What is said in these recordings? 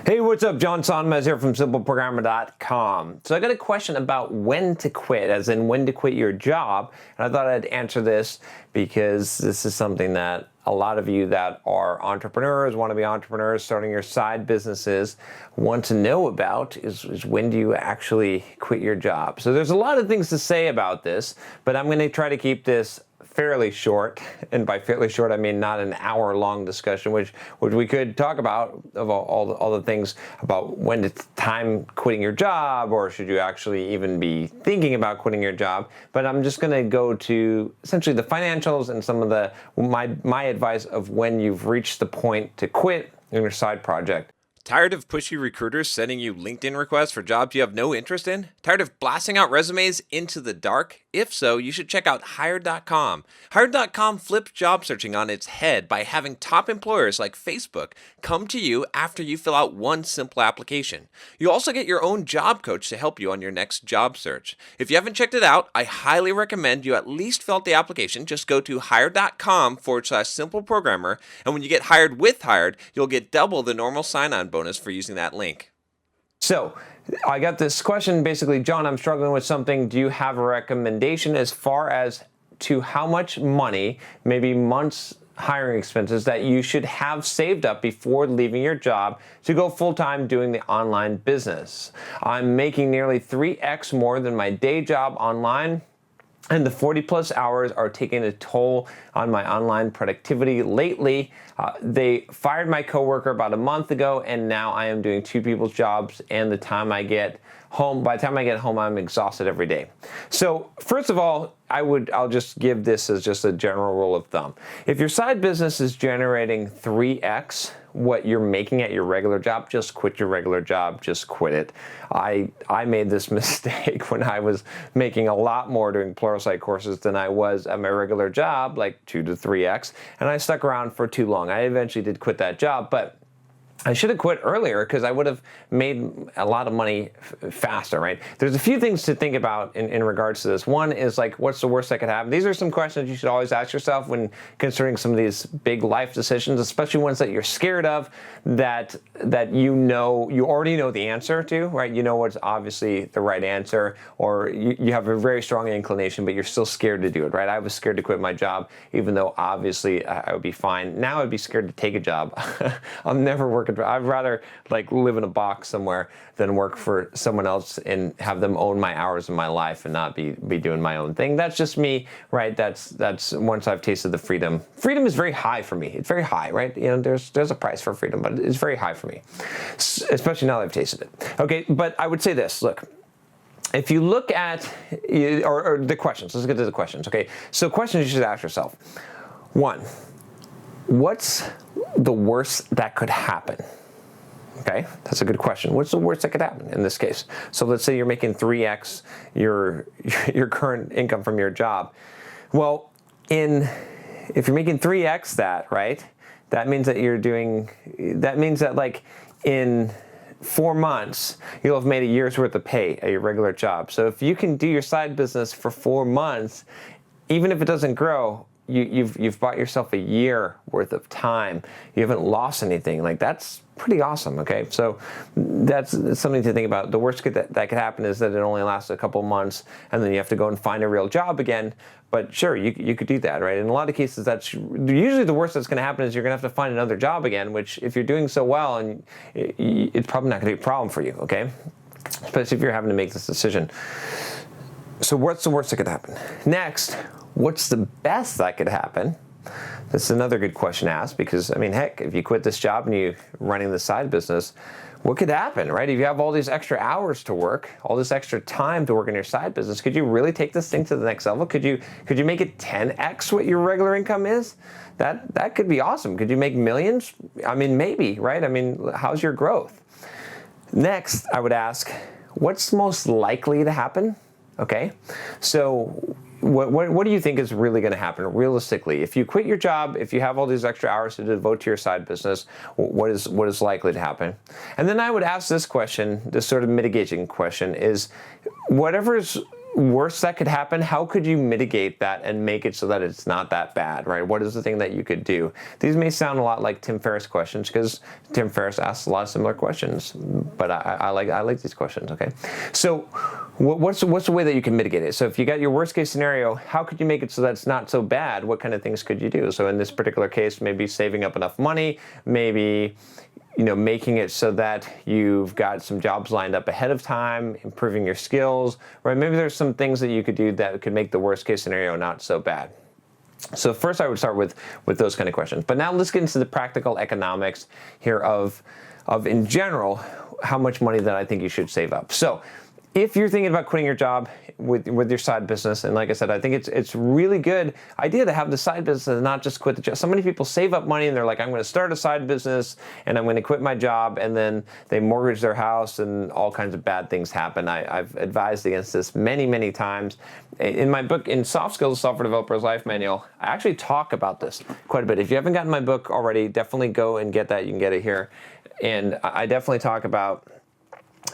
Hey, what's up? John Sonmez here from SimpleProgrammer.com. So I got a question about when to quit, as in when to quit your job. And I thought I'd answer this because this is something that a lot of you that are entrepreneurs, want to be entrepreneurs, starting your side businesses, want to know about is when do you actually quit your job? So there's a lot of things to say about this, but I'm going to try to keep this fairly short, and by fairly short I mean not an hour-long discussion, which we could talk about of all the things about when it's time quitting your job, or should you actually even be thinking about quitting your job. But I'm just going to go to essentially the financials and some of my advice of when you've reached the point to quit in your side project. Tired of pushy recruiters sending you LinkedIn requests for jobs you have no interest in? Tired of blasting out resumes into the dark? If so, you should check out Hired.com. Hired.com flips job searching on its head by having top employers like Facebook come to you after you fill out one simple application. You also get your own job coach to help you on your next job search. If you haven't checked it out, I highly recommend you at least fill out the application. Just go to Hired.com/simpleprogrammer, and when you get hired with Hired, you'll get double the normal sign-on bonus for using that link. So I got this question, basically, John, I'm struggling with something. Do you have a recommendation as far as to how much money, maybe months hiring expenses, that you should have saved up before leaving your job to go full-time doing the online business? I'm making nearly 3x more than my day job online, and the 40-plus hours are taking a toll on my online productivity lately. They fired my coworker about a month ago, and now I am doing two people's jobs, and by the time I get home, I'm exhausted every day. So first of all, I'll just give this as just a general rule of thumb. If your side business is generating 3x what you're making at your regular job, just quit your regular job, just quit it. I made this mistake when I was making a lot more doing Pluralsight courses than I was at my regular job, like 2 to 3x, and I stuck around for too long. I eventually did quit that job, but I should have quit earlier because I would have made a lot of money faster, right? There's a few things to think about in regards to this. One is like, what's the worst that could happen? These are some questions you should always ask yourself when considering some of these big life decisions, especially ones that you're scared of, that you already know the answer to, right? You know what's obviously the right answer, or you have a very strong inclination, but you're still scared to do it, right? I was scared to quit my job, even though obviously I would be fine. Now I'd be scared to take a job. I'll never work. I'd rather like live in a box somewhere than work for someone else and have them own my hours in my life and not be doing my own thing. That's just me, right? That's once I've tasted the freedom. Freedom is very high for me. It's very high, right? You know, there's a price for freedom, but it's very high for me, especially now that I've tasted it. Okay, but I would say this, look. If you look at, or the questions, let's get to the questions, okay? So questions you should ask yourself. One, what's the worst that could happen? Okay, that's a good question. What's the worst that could happen in this case? So let's say you're making 3x your current income from your job. Well, if you're making 3x that, right, that means that like in 4 months, you'll have made a year's worth of pay at your regular job. So if you can do your side business for 4 months, even if it doesn't grow, you've bought yourself a year worth of time. You haven't lost anything. Like, that's pretty awesome, okay? So that's something to think about. The worst that could happen is that it only lasts a couple months, and then you have to go and find a real job again. But sure, you could do that, right? In a lot of cases, that's usually the worst that's going to happen is you're going to have to find another job again, which if you're doing so well, and it's probably not going to be a problem for you, okay? Especially if you're having to make this decision. So what's the worst that could happen? Next, what's the best that could happen? That's another good question to ask, because, I mean, heck, if you quit this job and you're running the side business, what could happen, right? If you have all these extra hours to work, all this extra time to work in your side business, could you really take this thing to the next level? Could you make it 10x what your regular income is? That could be awesome. Could you make millions? I mean, maybe, right? I mean, how's your growth? Next, I would ask, what's most likely to happen? Okay, so what do you think is really going to happen realistically? If you quit your job, if you have all these extra hours to devote to your side business, what is likely to happen? And then I would ask this question, this sort of mitigation question, is whatever's worst that could happen, how could you mitigate that and make it so that it's not that bad, right? What is the thing that you could do? These may sound a lot like Tim Ferriss questions because Tim Ferriss asks a lot of similar questions, but I like these questions, okay? So what's the way that you can mitigate it? So if you got your worst case scenario, how could you make it so that it's not so bad? What kind of things could you do? So in this particular case, maybe saving up enough money, maybe making it so that you've got some jobs lined up ahead of time, improving your skills, right? Maybe there's some things that you could do that could make the worst case scenario not so bad. So first I would start with those kind of questions. But now let's get into the practical economics here of in general, how much money that I think you should save up. So if you're thinking about quitting your job with your side business, and like I said, I think it's really good idea to have the side business and not just quit the job. So many people save up money and they're like, I'm going to start a side business and I'm going to quit my job, and then they mortgage their house and all kinds of bad things happen. I've advised against this many, many times. In my book, in Soft Skills, Software Developer's Life Manual, I actually talk about this quite a bit. If you haven't gotten my book already, definitely go and get that. You can get it here. And I definitely talk about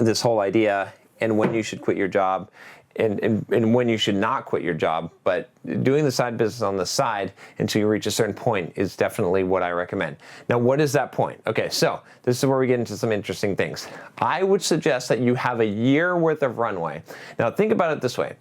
this whole idea and when you should quit your job and when you should not quit your job. But doing the side business on the side until you reach a certain point is definitely what I recommend. Now, what is that point? Okay, so this is where we get into some interesting things. I would suggest that you have a year worth of runway. Now, think about it this way.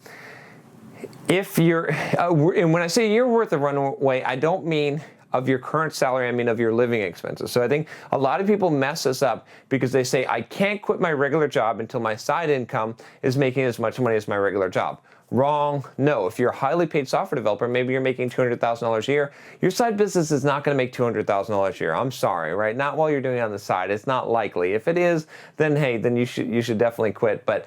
If you're, and when I say a year worth of runway, I don't mean of your current salary, I mean of your living expenses. So I think a lot of people mess this up because they say, I can't quit my regular job until my side income is making as much money as my regular job. Wrong. No. If you're a highly paid software developer, maybe you're making $200,000 a year, your side business is not going to make $200,000 a year. I'm sorry, right? Not while you're doing it on the side. It's not likely. If it is, then hey, then you should definitely quit. But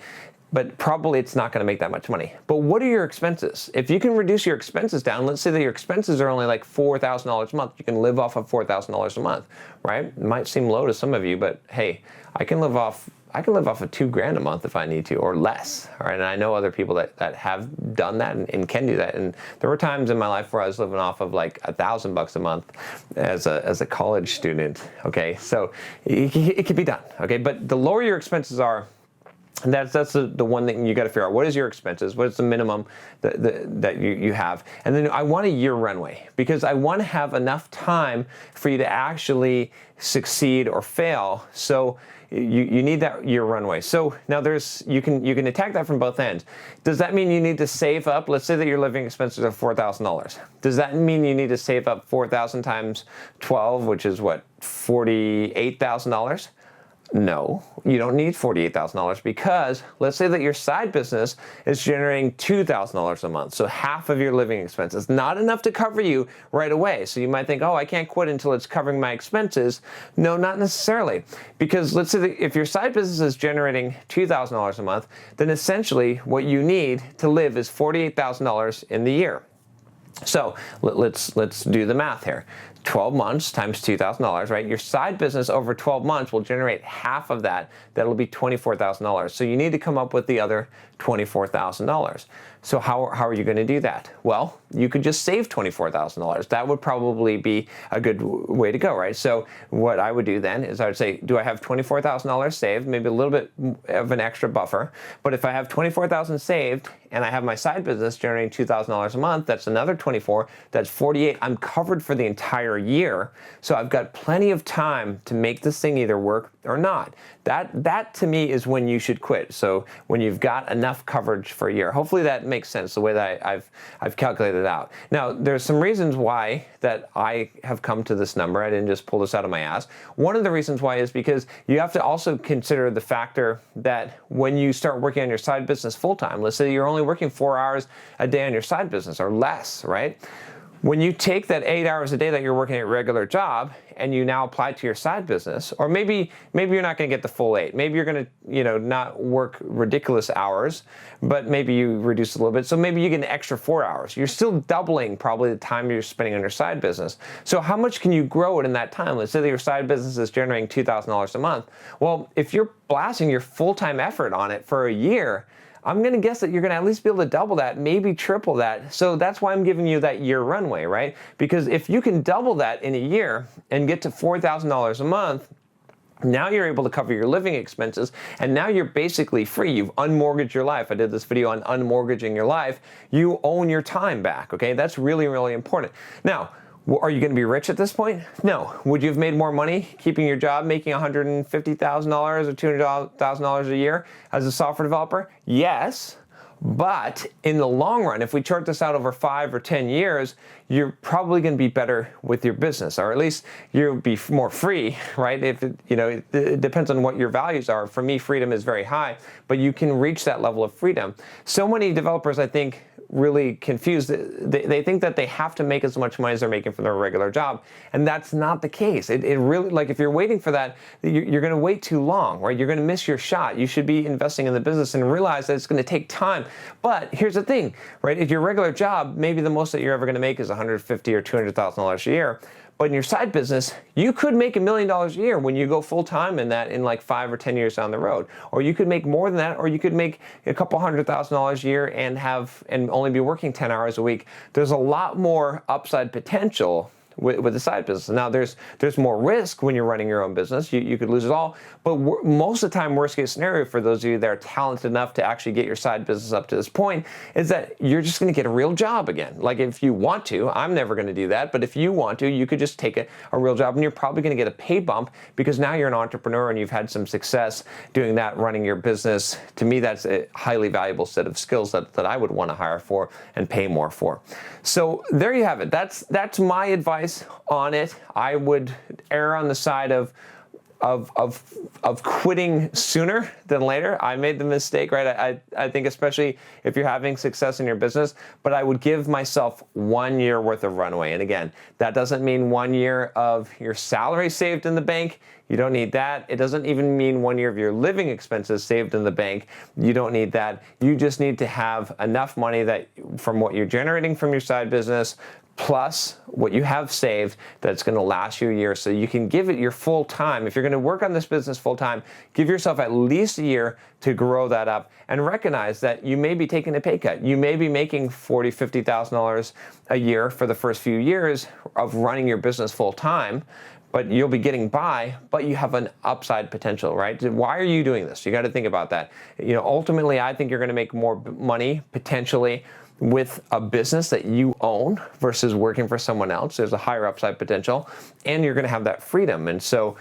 probably it's not going to make that much money. But what are your expenses? If you can reduce your expenses down, let's say that your expenses are only like $4,000 a month. You can live off of $4,000 a month, right? It might seem low to some of you, but hey, I can live off of $2,000 a month if I need to, or less. All right, and I know other people that have done that and can do that. And there were times in my life where I was living off of like $1,000 a month as a college student. Okay, so it can be done. Okay, but the lower your expenses are, and that's the one thing you got to figure out. What is your expenses? What is the minimum that you have? And then I want a year runway because I want to have enough time for you to actually succeed or fail. So you need that year runway. So now you can attack that from both ends. Does that mean you need to save up? Let's say that your living expenses are $4,000. Does that mean you need to save up 4,000 times 12, which is what, $48,000? No, you don't need $48,000 because let's say that your side business is generating $2,000 a month, so half of your living expenses. Not enough to cover you right away. So you might think, oh, I can't quit until it's covering my expenses. No, not necessarily. Because let's say that if your side business is generating $2,000 a month, then essentially what you need to live is $48,000 in the year. So let's do the math here. 12 months times $2,000, right? Your side business over 12 months will generate half of that. That'll be $24,000. So you need to come up with the other $24,000. So how are you going to do that? Well, you could just save $24,000. That would probably be a good way to go, right? So what I would do then is I would say, do I have $24,000 saved? Maybe a little bit of an extra buffer. But if I have $24,000 saved and I have my side business generating $2,000 a month, that's another 24. That's 48. I'm covered for the entire year. So I've got plenty of time to make this thing either work or not. That to me is when you should quit. So when you've got enough coverage for a year. Hopefully that makes sense the way that I've calculated it out. Now, there's some reasons why that I have come to this number. I didn't just pull this out of my ass. One of the reasons why is because you have to also consider the factor that when you start working on your side business full-time, let's say you're only working 4 hours a day on your side business or less, right? When you take that 8 hours a day that you're working at your regular job and you now apply it to your side business, or maybe you're not going to get the full 8. Maybe you're going to, not work ridiculous hours, but maybe you reduce a little bit. So maybe you get an extra 4 hours. You're still doubling probably the time you're spending on your side business. So how much can you grow it in that time? Let's say that your side business is generating $2,000 a month. Well, if you're blasting your full-time effort on it for a year, I'm going to guess that you're going to at least be able to double that, maybe triple that. So that's why I'm giving you that year runway, right? Because if you can double that in a year and get to $4,000 a month, Now you're able to cover your living expenses, and now you're basically free. You've unmortgaged your life. I did this video on unmortgaging your life. You own your time back, okay? That's really, really important. Now, are you going to be rich at this point? No. Would you have made more money keeping your job, making $150,000 or $200,000 a year as a software developer? Yes. But in the long run, if we chart this out over 5 or 10 years, you're probably going to be better with your business, or at least you'll be more free, right? If it depends on what your values are. For me, freedom is very high, but you can reach that level of freedom. So many developers, I think, really confused. They think that they have to make as much money as they're making from their regular job, and that's not the case. It really, like, if you're waiting for that, you're going to wait too long, right? You're going to miss your shot. You should be investing in the business and realize that it's going to take time. But here's the thing, right? If your regular job, maybe the most that you're ever going to make is $150,000 or $200,000 a year. But in your side business, you could make $1 million a year when you go full-time in that in like 5 or 10 years down the road. Or you could make more than that, or you could make a couple $100,000 a year and only be working 10 hours a week. There's a lot more upside potential with the side business. Now, there's more risk when you're running your own business. You could lose it all. But most of the time, worst case scenario for those of you that are talented enough to actually get your side business up to this point is that you're just going to get a real job again. Like, if you want to, I'm never going to do that, but if you want to, you could just take a real job, and you're probably going to get a pay bump because now you're an entrepreneur and you've had some success doing that, running your business. To me, that's a highly valuable set of skills that I would want to hire for and pay more for. So there you have it. That's my advice on it. I would err on the side of quitting sooner than later. I made the mistake, right? I think especially if you're having success in your business, but I would give myself 1 year worth of runway. And again, that doesn't mean 1 year of your salary saved in the bank. You don't need that. It doesn't even mean 1 year of your living expenses saved in the bank. You don't need that. You just need to have enough money that from what you're generating from your side business plus what you have saved that's going to last you a year, so you can give it your full time. If you're going to work on this business full time, give yourself at least a year to grow that up, and recognize that you may be taking a pay cut. You may be making $40,000, $50,000 a year for the first few years of running your business full time, but you'll be getting by, but you have an upside potential, right? Why are you doing this? You got to think about that. Ultimately, I think you're going to make more money potentially with a business that you own versus working for someone else. There's a higher upside potential, and you're going to have that freedom. And so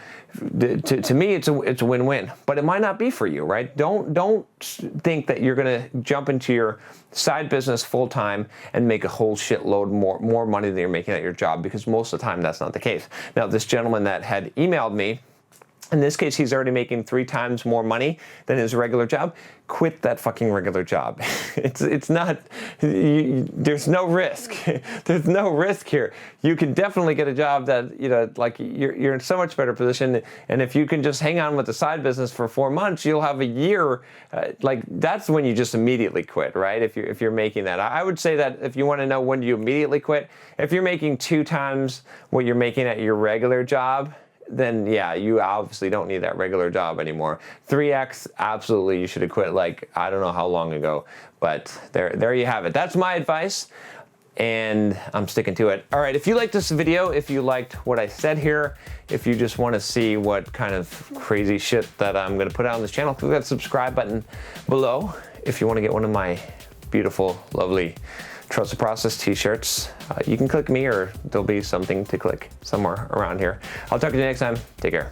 to me, it's a win-win, but it might not be for you, right? Don't think that you're going to jump into your side business full-time and make a whole shitload more money than you're making at your job, because most of the time that's not the case. Now, this gentleman that had emailed me, in this case, he's already making 3 times more money than his regular job. Quit that fucking regular job. It's not, there's no risk. There's no risk here. You can definitely get a job that, like, you're in so much better position. And if you can just hang on with the side business for 4 months, you'll have a year. That's when you just immediately quit, right? If you're making that. I would say that if you want to know when you immediately quit, if you're making 2 times what you're making at your regular job, then yeah, you obviously don't need that regular job anymore. 3x, absolutely, you should have quit like, I don't know how long ago, but there you have it. That's my advice, and I'm sticking to it. All right, if you liked this video, if you liked what I said here, if you just want to see what kind of crazy shit that I'm going to put out on this channel, click that subscribe button below. If you want to get one of my beautiful, lovely Trust the Process t-shirts, you can click me, or there'll be something to click somewhere around here. I'll talk to you next time. Take care.